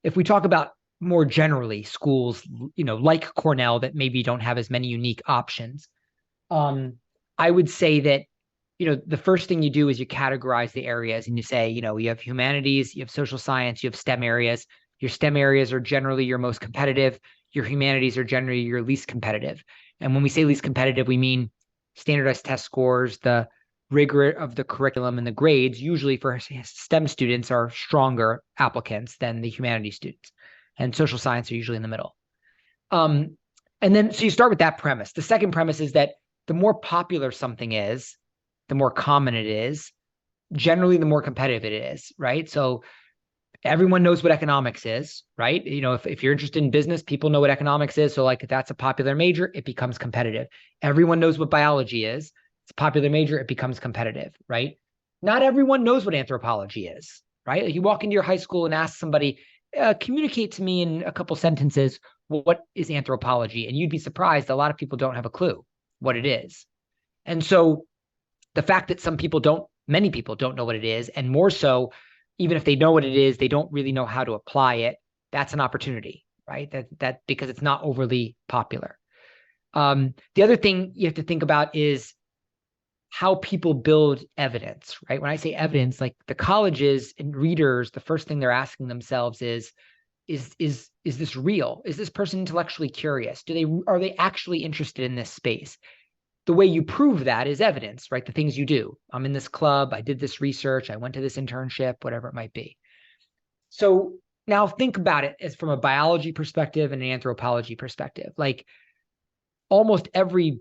if we talk about more generally schools, like Cornell that maybe don't have as many unique options, um, I would say that, the first thing you do is you categorize the areas and you say, you have humanities, you have social science, you have STEM areas. Your STEM areas are generally your most competitive. Your humanities are generally your least competitive. And when we say least competitive, we mean standardized test scores, the rigor of the curriculum and the grades, usually for STEM students, are stronger applicants than the humanities students. And social science are usually in the middle. Um, and then, so you start with that premise. The second premise is that the more popular something is, the more common it is, generally the more competitive it is, right? So everyone knows what economics is, right? If you're interested in business, people know what economics is. So like if that's a popular major, it becomes competitive. Everyone knows what biology is. It's a popular major, it becomes competitive, right? Not everyone knows what anthropology is, right? Like you walk into your high school and ask somebody, communicate to me in a couple sentences, what is anthropology? And you'd be surprised. A lot of people don't have a clue what it is. And so the fact that many people don't know what it is, and more so, even if they know what it is, they don't really know how to apply it. That's an opportunity, right? That because it's not overly popular. The other thing you have to think about is how people build evidence, right? When I say evidence, like the colleges and readers, the first thing they're asking themselves is this real? Is this person intellectually curious? Are they actually interested in this space? The way you prove that is evidence, right? The things you do. I'm in this club. I did this research. I went to this internship, whatever it might be. So now think about it as from a biology perspective and an anthropology perspective. Like almost every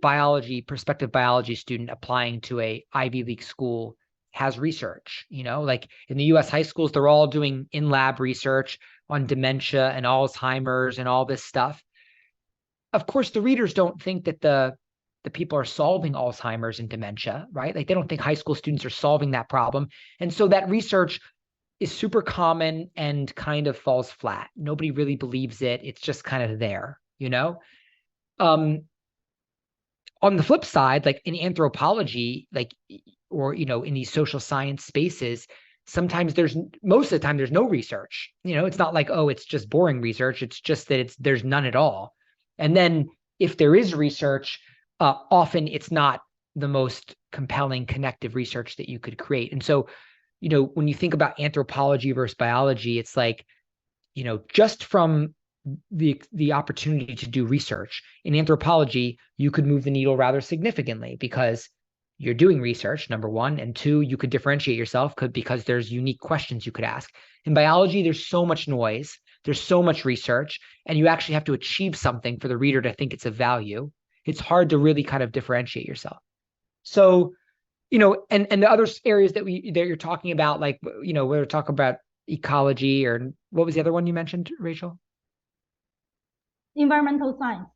prospective biology student applying to a Ivy League school has research, like in the US high schools, they're all doing in-lab research on dementia and Alzheimer's and all this stuff. Of course, the readers don't think that the people are solving Alzheimer's and dementia, right? Like they don't think high school students are solving that problem. And so that research is super common and kind of falls flat. Nobody really believes it. It's just kind of there, On the flip side, like in anthropology, or in these social science spaces, sometimes most of the time there's no research. It's not like, oh, it's just boring research. It's just that there's none at all. And then if there is research, often it's not the most compelling connective research that you could create. And so, when you think about anthropology versus biology, it's like, just from the opportunity to do research in anthropology, you could move the needle rather significantly because you're doing research, number one, and two, you could differentiate yourself because there's unique questions you could ask. In biology, there's so much noise, there's so much research, and you actually have to achieve something for the reader to think it's of value. It's hard to really kind of differentiate yourself. So, and the other areas that you're talking about, like, we're talking about ecology, or what was the other one you mentioned, Rachel? Environmental science.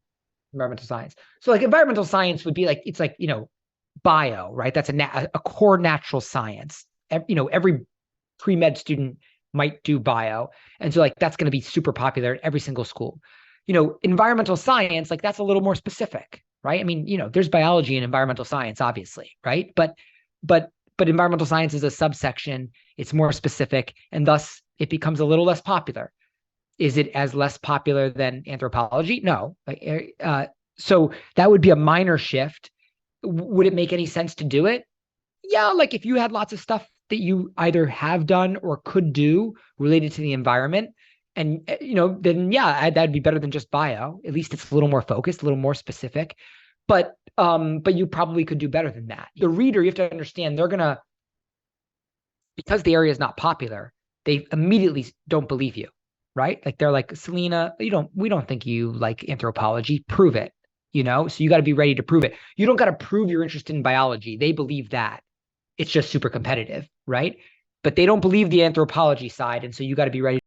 Environmental science. So like environmental science would be like, it's like, bio, right? That's a core natural science. Every pre-med student might do bio. And so like, that's going to be super popular at every single school. Environmental science, like that's a little more specific, right? I mean, there's biology and environmental science, obviously, right? But environmental science is a subsection. It's more specific, and thus it becomes a little less popular. Is it as less popular than anthropology? No. So that would be a minor shift. Would it make any sense to do it? Yeah, like if you had lots of stuff that you either have done or could do related to the environment, and then yeah, that'd be better than just bio. At least it's a little more focused, a little more specific. But you probably could do better than that. The reader, you have to understand, they're gonna, because the area is not popular, they immediately don't believe you, right? Like they're like, Selena, we don't think you like anthropology. Prove it, So you got to be ready to prove it. You don't got to prove you're interested in biology. They believe that. It's just super competitive, right? But they don't believe the anthropology side, and so you got to be ready